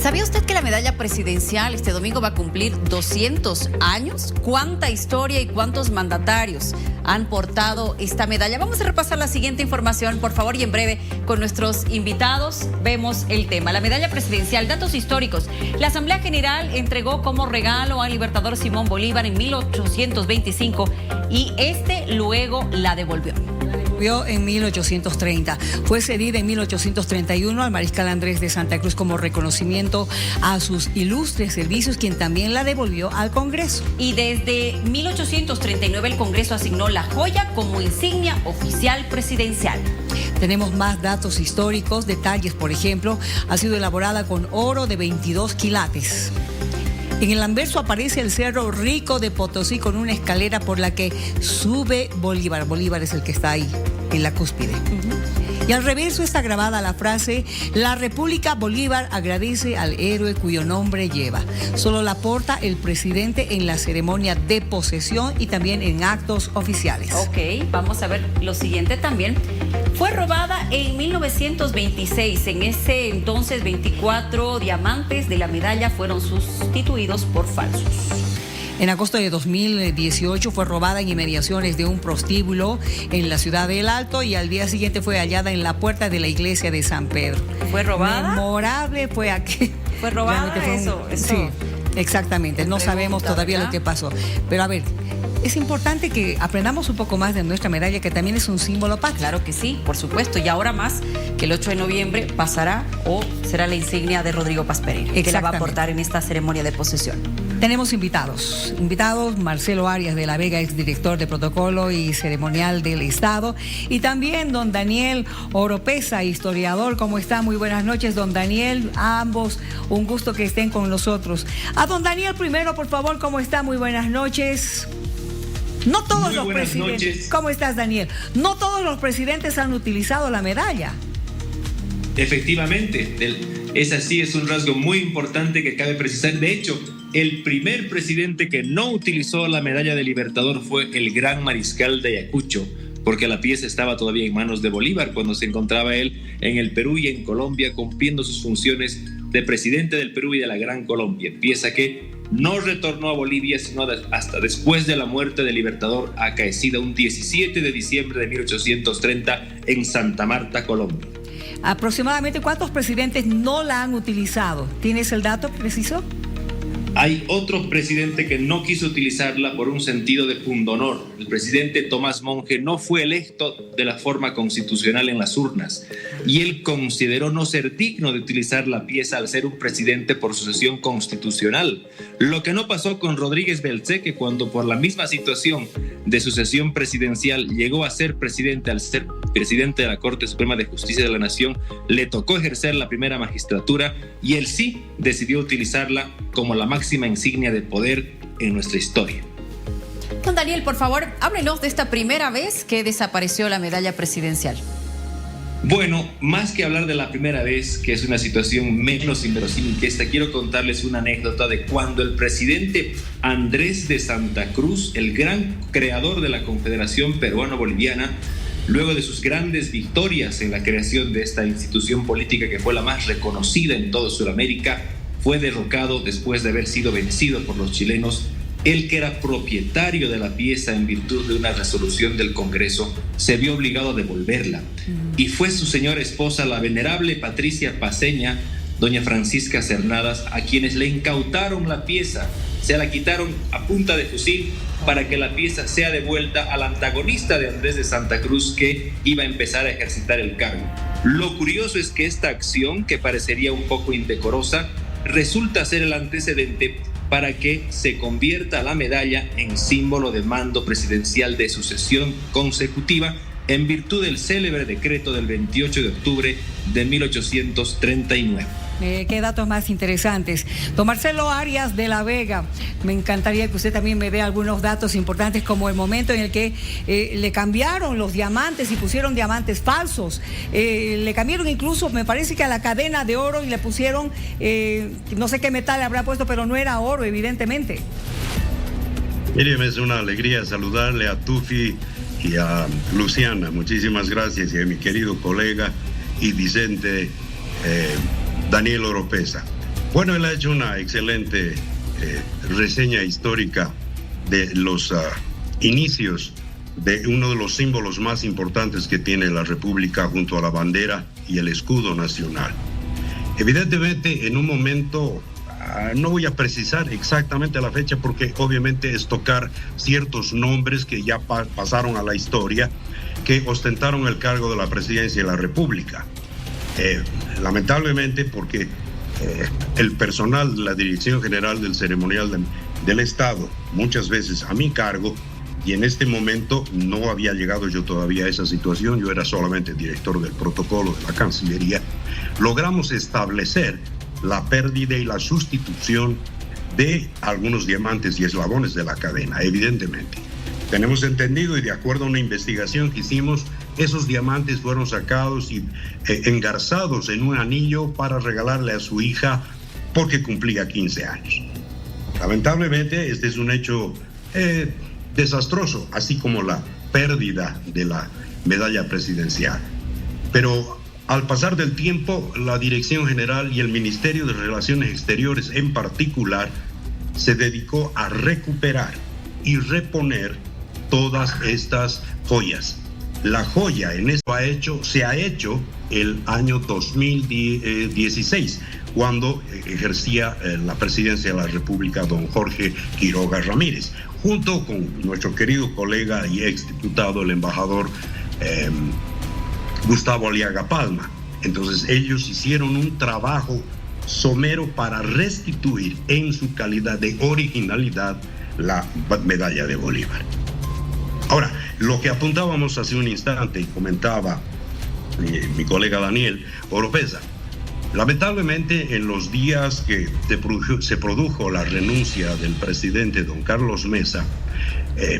¿Sabía usted que la medalla presidencial este domingo va a cumplir 200 años? ¿Cuánta historia y cuántos mandatarios han portado esta medalla? Vamos a repasar la siguiente información, por favor, y en breve con nuestros invitados vemos el tema. La medalla presidencial, datos históricos. La Asamblea General entregó como regalo al libertador Simón Bolívar en 1825 y luego la devolvió. En 1830. Fue cedida en 1831 al mariscal Andrés de Santa Cruz como reconocimiento a sus ilustres servicios, quien también la devolvió al Congreso. Y desde 1839 el Congreso asignó la joya como insignia oficial presidencial. Tenemos más datos históricos, detalles, por ejemplo, ha sido elaborada con oro de 22 quilates. En el anverso aparece el Cerro Rico de Potosí con una escalera por la que sube Bolívar. Bolívar es el que está ahí, en la cúspide. Y al reverso está grabada la frase: la República Bolívar agradece al héroe cuyo nombre lleva. Solo la porta el presidente en la ceremonia de posesión y también en actos oficiales. Ok, vamos a ver lo siguiente también. Fue robada en 1926. En ese entonces 24 diamantes de la medalla fueron sustituidos por falsos. En agosto de 2018 fue robada en inmediaciones de un prostíbulo en la ciudad del Alto y al día siguiente fue hallada en la puerta de la iglesia de San Pedro. ¿Fue robada? Memorable fue aquí. ¿Fue robada? Eso. Sí, exactamente. No sabemos todavía lo que pasó. Pero a ver, es importante que aprendamos un poco más de nuestra medalla, que también es un símbolo patrio. Claro que sí, por supuesto. Y ahora más que el 8 de noviembre pasará o será la insignia de Rodrigo Paz Pereira, que la va a portar en esta ceremonia de posesión. Tenemos invitados, Marcelo Arias de la Vega, exdirector de Protocolo y Ceremonial del Estado, y también don Daniel Oropesa, historiador. ¿Cómo está? Muy buenas noches, don Daniel. A ambos, un gusto que estén con nosotros. A don Daniel primero, por favor, ¿cómo está? Muy buenas noches. No todos los presidentes. ¿Cómo estás, Daniel? No todos los presidentes han utilizado la medalla. Efectivamente, es así, es un rasgo muy importante que cabe precisar. De hecho, el primer presidente que no utilizó la medalla de Libertador fue el gran mariscal de Ayacucho, porque la pieza estaba todavía en manos de Bolívar cuando se encontraba él en el Perú y en Colombia cumpliendo sus funciones de presidente del Perú y de la Gran Colombia, pieza que no retornó a Bolivia sino hasta después de la muerte del Libertador, acaecida un 17 de diciembre de 1830 en Santa Marta, Colombia. ¿Aproximadamente cuántos presidentes no la han utilizado? ¿Tienes el dato preciso? Hay otro presidente que no quiso utilizarla por un sentido de pundonor. El presidente Tomás Monge no fue electo de la forma constitucional en las urnas y él consideró no ser digno de utilizar la pieza al ser un presidente por sucesión constitucional. Lo que no pasó con Rodríguez Belcé, que cuando por la misma situación de sucesión presidencial llegó a ser presidente, al ser presidente de la Corte Suprema de Justicia de la Nación, le tocó ejercer la primera magistratura y él sí decidió utilizarla como la máxima insignia de poder en nuestra historia. Don Daniel, por favor, háblenos de esta primera vez que desapareció la medalla presidencial. Bueno, más que hablar de la primera vez, que es una situación menos inverosímil que esta, quiero contarles una anécdota de cuando el presidente Andrés de Santa Cruz, el gran creador de la Confederación Peruano-Boliviana, luego de sus grandes victorias en la creación de esta institución política que fue la más reconocida en toda Sudamérica, fue derrocado después de haber sido vencido por los chilenos. Él, que era propietario de la pieza en virtud de una resolución del Congreso, se vio obligado a devolverla. Y fue su señora esposa, la venerable Patricia Paceña, doña Francisca Cernadas, a quienes le incautaron la pieza. Se la quitaron a punta de fusil para que la pieza sea devuelta al antagonista de Andrés de Santa Cruz, que iba a empezar a ejercitar el cargo. Lo curioso es que esta acción, que parecería un poco indecorosa, resulta ser el antecedente para que se convierta la medalla en símbolo de mando presidencial de sucesión consecutiva en virtud del célebre decreto del 28 de octubre de 1839. Qué datos más interesantes. Don Marcelo Arias de la Vega, me encantaría que usted también me dé algunos datos importantes, como el momento en el que le cambiaron los diamantes y pusieron diamantes falsos. Le cambiaron incluso, me parece que a la cadena de oro, y le pusieron, no sé qué metal le habrá puesto, pero no era oro, evidentemente. Miriam, es una alegría saludarle a Tufi y a Luciana. Muchísimas gracias, y a mi querido colega y discente Daniel Oropesa. Bueno, él ha hecho una excelente reseña histórica de los inicios de uno de los símbolos más importantes que tiene la República junto a la bandera y el escudo nacional. Evidentemente, en un momento, no voy a precisar exactamente la fecha porque obviamente es tocar ciertos nombres que ya pasaron a la historia, que ostentaron el cargo de la presidencia de la República. Lamentablemente, porque el personal de la Dirección General del Ceremonial del Estado, muchas veces a mi cargo, y en este momento no había llegado yo todavía a esa situación, yo era solamente director del protocolo de la Cancillería, logramos establecer la pérdida y la sustitución de algunos diamantes y eslabones de la cadena, evidentemente. Tenemos entendido y de acuerdo a una investigación que hicimos, esos diamantes fueron sacados y engarzados en un anillo para regalarle a su hija porque cumplía 15 años. Lamentablemente, este es un hecho desastroso, así como la pérdida de la medalla presidencial. Pero al pasar del tiempo, la Dirección General y el Ministerio de Relaciones Exteriores en particular se dedicó a recuperar y reponer todas estas joyas. La joya en esto se ha hecho el año 2016, cuando ejercía la presidencia de la República don Jorge Quiroga Ramírez, junto con nuestro querido colega y exdiputado, el embajador Gustavo Aliaga Palma. Entonces ellos hicieron un trabajo somero para restituir en su calidad de originalidad la medalla de Bolívar. Ahora, lo que apuntábamos hace un instante y comentaba mi colega Daniel Oropeza, lamentablemente en los días que se produjo la renuncia del presidente don Carlos Mesa,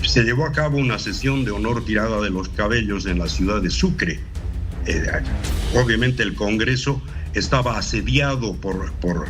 se llevó a cabo una sesión de honor tirada de los cabellos en la ciudad de Sucre. Obviamente el Congreso estaba asediado por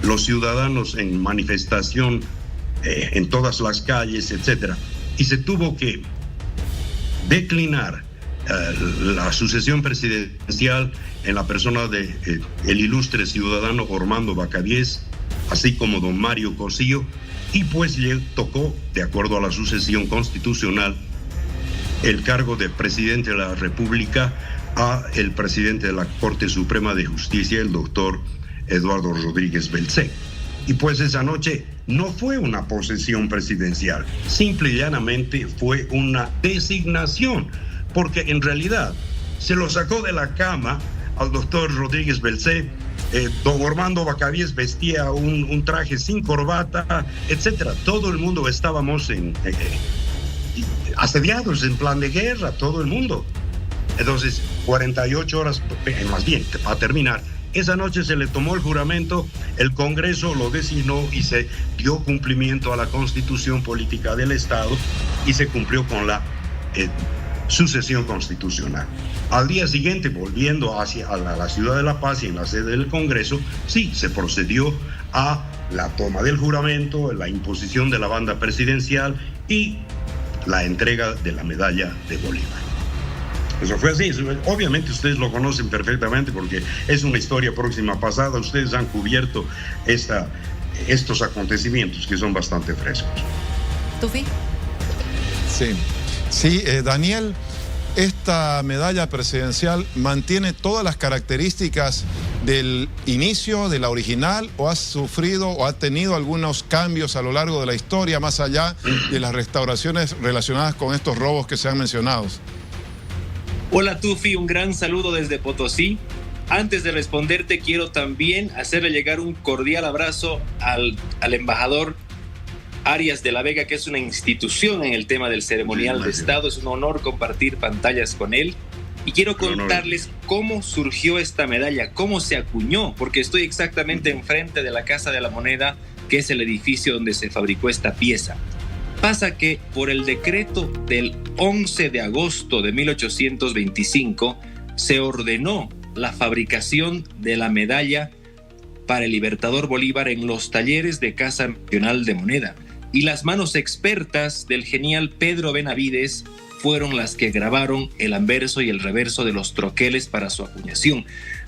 los ciudadanos en manifestación en todas las calles, etcétera, y se tuvo que declinar la sucesión presidencial en la persona de el ilustre ciudadano Ormando Bacaviez, así como don Mario Cosío, y pues le tocó, de acuerdo a la sucesión constitucional, el cargo de presidente de la República a el presidente de la Corte Suprema de Justicia, el doctor Eduardo Rodríguez Belcé. Y pues esa noche no fue una posesión presidencial, simple y llanamente fue una designación, porque en realidad se lo sacó de la cama al doctor Rodríguez Belcé. Don Ormando Bacaviez vestía un traje sin corbata, etcétera. Todo el mundo estábamos asediados en plan de guerra, todo el mundo. Entonces, 48 horas, más bien, para terminar, esa noche se le tomó el juramento, el Congreso lo designó y se dio cumplimiento a la Constitución Política del Estado y se cumplió con la sucesión constitucional. Al día siguiente, volviendo a la ciudad de La Paz y en la sede del Congreso, sí, se procedió a la toma del juramento, la imposición de la banda presidencial y la entrega de la medalla de Bolívar. Eso fue así. Obviamente ustedes lo conocen perfectamente porque es una historia próxima pasada. Ustedes han cubierto estos acontecimientos que son bastante frescos. ¿Tufi? Sí, Daniel, esta medalla presidencial mantiene todas las características del inicio, de la original, o ha sufrido o ha tenido algunos cambios a lo largo de la historia, más allá de las restauraciones relacionadas con estos robos que se han mencionado. Hola Tufi, un gran saludo desde Potosí. Antes de responderte, quiero también hacerle llegar un cordial abrazo al embajador Arias de la Vega, que es una institución en el tema del ceremonial de Estado. Es un honor compartir pantallas con él. Y quiero contarles cómo surgió esta medalla, cómo se acuñó, porque estoy exactamente enfrente de la Casa de la Moneda, que es el edificio donde se fabricó esta pieza. Pasa que por el decreto del 11 de agosto de 1825 se ordenó la fabricación de la medalla para el Libertador Bolívar en los talleres de Casa Nacional de Moneda. Y las manos expertas del genial Pedro Benavides fueron las que grabaron el anverso y el reverso de los troqueles para su acuñación.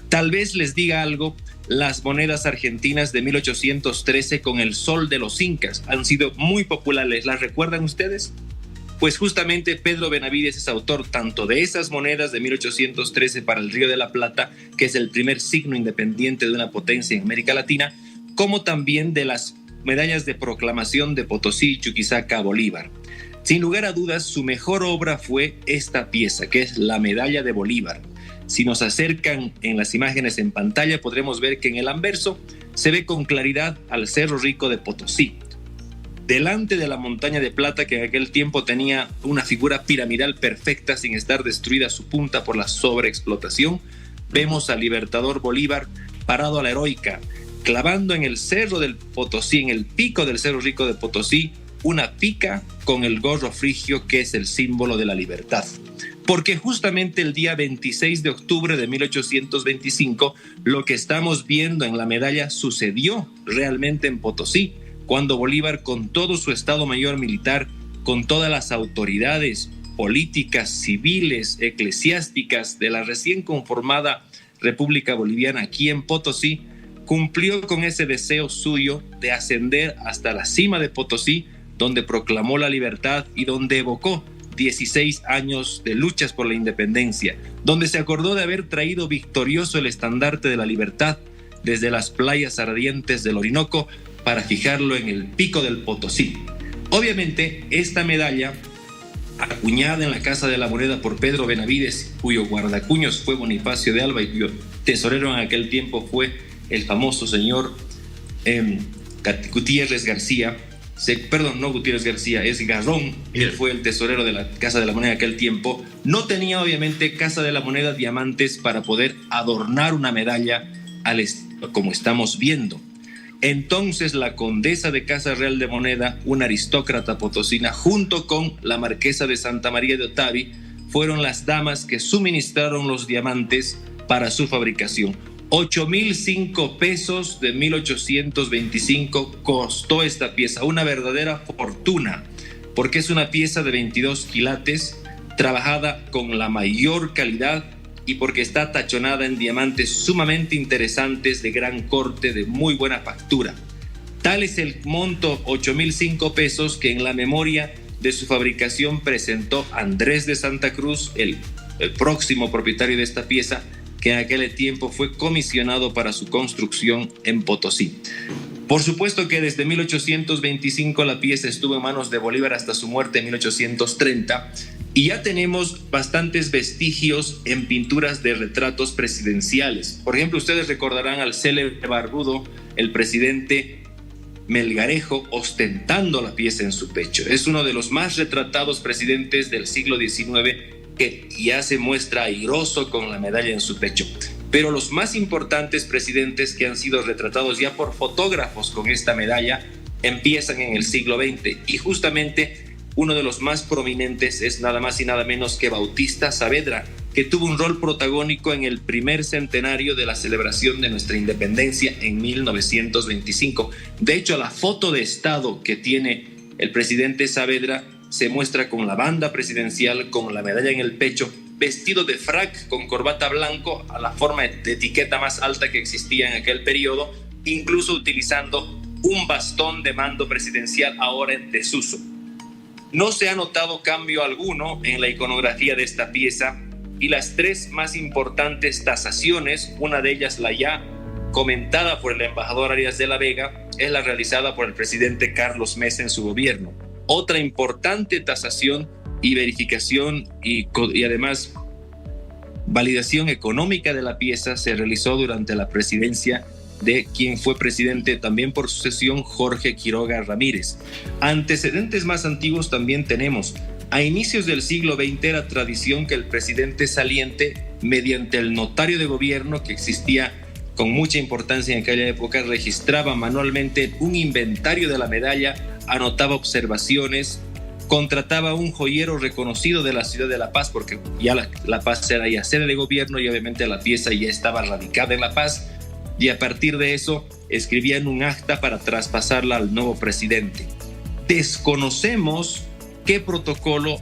Tal vez les diga algo, las monedas argentinas de 1813 con el sol de los incas. Han sido muy populares. ¿Las recuerdan ustedes? Pues justamente Pedro Benavides es autor tanto de esas monedas de 1813 para el Río de la Plata, que es el primer signo independiente de una potencia en América Latina, como también de las medallas de proclamación de Potosí y Chuquisaca a Bolívar. Sin lugar a dudas, su mejor obra fue esta pieza, que es la medalla de Bolívar. Si nos acercan en las imágenes en pantalla, podremos ver que en el anverso se ve con claridad al Cerro Rico de Potosí. Delante de la montaña de plata, que en aquel tiempo tenía una figura piramidal perfecta sin estar destruida su punta por la sobreexplotación, vemos al libertador Bolívar parado a la heroica, clavando en el Cerro del Potosí, en el pico del Cerro Rico de Potosí, una pica con el gorro frigio, que es el símbolo de la libertad. Porque justamente el día 26 de octubre de 1825, lo que estamos viendo en la medalla sucedió realmente en Potosí, cuando Bolívar, con todo su Estado Mayor Militar, con todas las autoridades políticas, civiles, eclesiásticas de la recién conformada República Boliviana aquí en Potosí, cumplió con ese deseo suyo de ascender hasta la cima de Potosí, donde proclamó la libertad y donde evocó 16 años de luchas por la independencia, donde se acordó de haber traído victorioso el estandarte de la libertad desde las playas ardientes del Orinoco para fijarlo en el pico del Potosí. Obviamente, esta medalla, acuñada en la Casa de la Moneda por Pedro Benavides, cuyo guardacuños fue Bonifacio de Alba y cuyo tesorero en aquel tiempo fue el famoso señor Gutiérrez García, no Gutiérrez García, es Garrón, él fue el tesorero de la Casa de la Moneda en aquel tiempo. No tenía obviamente Casa de la Moneda diamantes para poder adornar una medalla como estamos viendo. Entonces la condesa de Casa Real de Moneda, una aristócrata potosina, junto con la marquesa de Santa María de Otavi, fueron las damas que suministraron los diamantes para su fabricación. 8,005 pesos de 1825 costó esta pieza, una verdadera fortuna, porque es una pieza de 22 quilates, trabajada con la mayor calidad y porque está tachonada en diamantes sumamente interesantes, de gran corte, de muy buena factura. Tal es el monto, 8,005 pesos, que en la memoria de su fabricación presentó Andrés de Santa Cruz, el próximo propietario de esta pieza, que en aquel tiempo fue comisionado para su construcción en Potosí. Por supuesto que desde 1825 la pieza estuvo en manos de Bolívar hasta su muerte en 1830, y ya tenemos bastantes vestigios en pinturas de retratos presidenciales. Por ejemplo, ustedes recordarán al célebre barbudo, el presidente Melgarejo, ostentando la pieza en su pecho. Es uno de los más retratados presidentes del siglo XIX, que ya se muestra airoso con la medalla en su pecho. Pero los más importantes presidentes que han sido retratados ya por fotógrafos con esta medalla empiezan en el siglo XX, y justamente uno de los más prominentes es nada más y nada menos que Bautista Saavedra, que tuvo un rol protagónico en el primer centenario de la celebración de nuestra independencia en 1925. De hecho, la foto de estado que tiene el presidente Saavedra se muestra con la banda presidencial, con la medalla en el pecho, vestido de frac con corbata blanco a la forma de etiqueta más alta que existía en aquel periodo, incluso utilizando un bastón de mando presidencial ahora en desuso. No se ha notado cambio alguno en la iconografía de esta pieza, y las tres más importantes tasaciones, una de ellas la ya comentada por el embajador Arias de la Vega, es la realizada por el presidente Carlos Mesa en su gobierno. Otra importante tasación y verificación y además validación económica de la pieza se realizó durante la presidencia de quien fue presidente también por sucesión, Jorge Quiroga Ramírez. Antecedentes más antiguos también tenemos. A inicios del siglo XX era tradición que el presidente saliente, mediante el notario de gobierno que existía con mucha importancia en aquella época, registraba manualmente un inventario de la medalla, anotaba observaciones, contrataba a un joyero reconocido de la ciudad de La Paz, porque ya La Paz era ya sede de gobierno y obviamente la pieza ya estaba radicada en La Paz, y a partir de eso escribían un acta para traspasarla al nuevo presidente. Desconocemos qué protocolo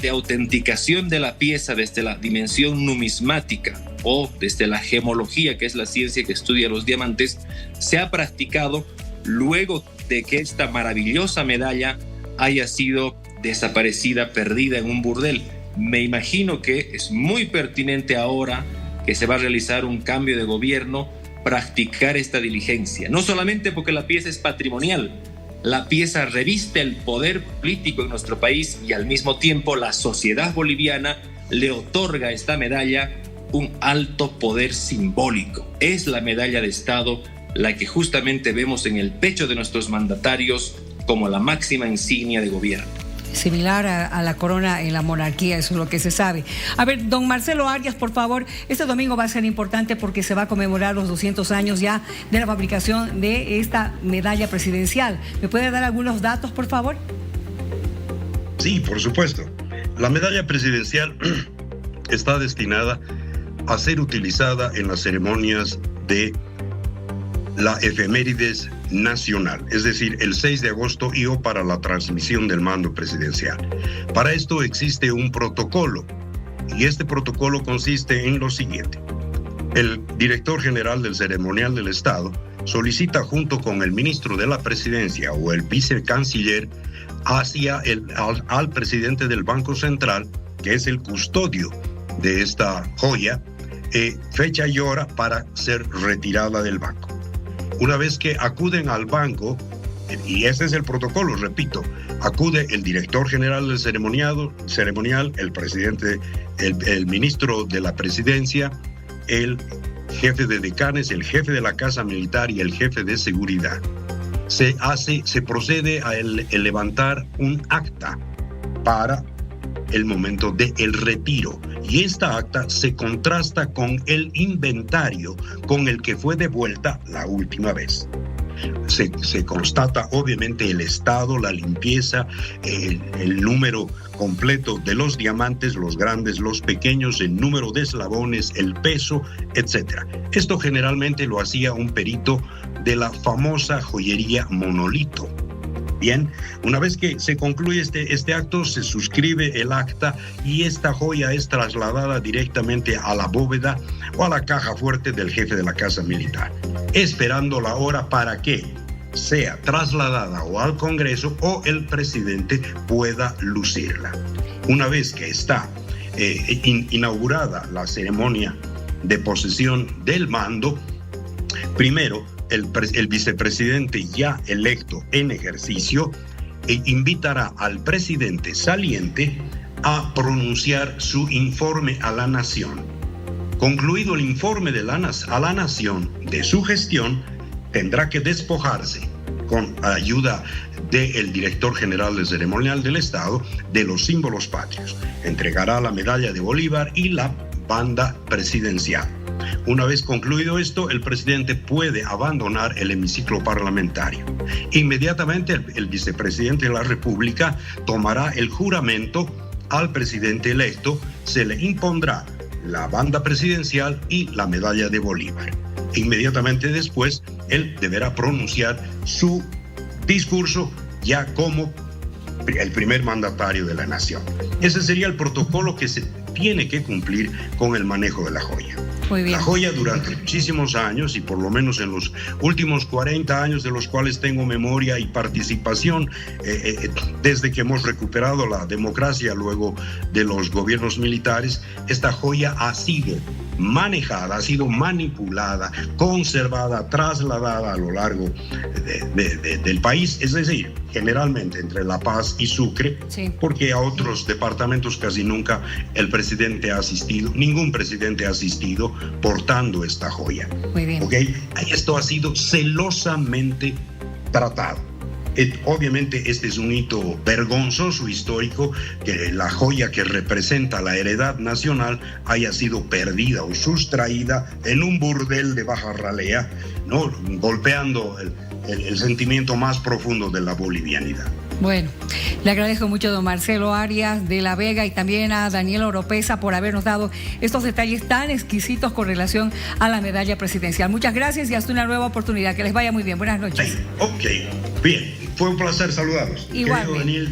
de autenticación de la pieza desde la dimensión numismática o desde la gemología, que es la ciencia que estudia los diamantes, se ha practicado luego de que esta maravillosa medalla haya sido desaparecida, perdida en un burdel. Me imagino que es muy pertinente ahora que se va a realizar un cambio de gobierno, practicar esta diligencia. No solamente porque la pieza es patrimonial, la pieza reviste el poder político en nuestro país y al mismo tiempo la sociedad boliviana le otorga a esta medalla un alto poder simbólico. Es la medalla de Estado la que justamente vemos en el pecho de nuestros mandatarios como la máxima insignia de gobierno. Similar a la corona en la monarquía, eso es lo que se sabe. A ver, don Marcelo Arias, por favor, este domingo va a ser importante porque se va a conmemorar los 200 años ya de la fabricación de esta medalla presidencial. ¿Me puede dar algunos datos, por favor? Sí, por supuesto. La medalla presidencial está destinada a ser utilizada en las ceremonias de la efemérides nacional, es decir, el 6 de agosto y o para la transmisión del mando presidencial. Para esto existe un protocolo y este protocolo consiste en lo siguiente. El director general del ceremonial del Estado solicita junto con el ministro de la presidencia o el vicecanciller al presidente del Banco Central, que es el custodio de esta joya, fecha y hora para ser retirada del banco. Una vez que acuden al banco, y ese es el protocolo, repito, acude el director general del ceremonial, el presidente, el ministro de la presidencia, el jefe de decanes, el jefe de la Casa Militar y el jefe de seguridad. Se procede a levantar un acta para el momento del retiro. Y esta acta se contrasta con el inventario con el que fue devuelta la última vez. Se constata obviamente el estado, la limpieza, el número completo de los diamantes, los grandes, los pequeños, el número de eslabones, el peso, etc. Esto generalmente lo hacía un perito de la famosa joyería Monolito. Bien, una vez que se concluye este acto, se suscribe el acta y esta joya es trasladada directamente a la bóveda o a la caja fuerte del jefe de la Casa Militar, esperando la hora para que sea trasladada o al Congreso o el presidente pueda lucirla. Una vez que está inaugurada la ceremonia de posesión del mando, primero el vicepresidente ya electo en ejercicio invitará al presidente saliente a pronunciar su informe a la nación. Concluido el informe a la nación de su gestión, tendrá que despojarse con ayuda del director general del ceremonial del Estado de los símbolos patrios. Entregará la medalla de Bolívar y la banda presidencial. Una vez concluido esto, el presidente puede abandonar el hemiciclo parlamentario. Inmediatamente el vicepresidente de la República tomará el juramento al presidente electo, se le impondrá la banda presidencial y la medalla de Bolívar. Inmediatamente después, él deberá pronunciar su discurso ya como el primer mandatario de la nación. Ese sería el protocolo que se tiene que cumplir con el manejo de la joya. Muy bien. La joya durante muchísimos años, y por lo menos en los últimos 40 años de los cuales tengo memoria y participación, desde que hemos recuperado la democracia luego de los gobiernos militares, esta joya ha sido manejada, ha sido manipulada, conservada, trasladada a lo largo del país, es decir, generalmente entre La Paz y Sucre, sí, porque a otros departamentos casi nunca el presidente ha asistido, ningún presidente ha asistido portando esta joya. Muy bien. ¿Okay? Esto ha sido celosamente tratado. Obviamente este es un hito vergonzoso histórico, que la joya que representa la heredad nacional haya sido perdida o sustraída en un burdel de baja ralea, ¿no? Golpeando el sentimiento más profundo de la bolivianidad. Bueno, le agradezco mucho a don Marcelo Arias de la Vega y también a Daniel Oropesa por habernos dado estos detalles tan exquisitos con relación a la medalla presidencial. Muchas gracias y hasta una nueva oportunidad. Que les vaya muy bien. Buenas noches. Ok, bien. Fue un placer saludarlos. Igualmente.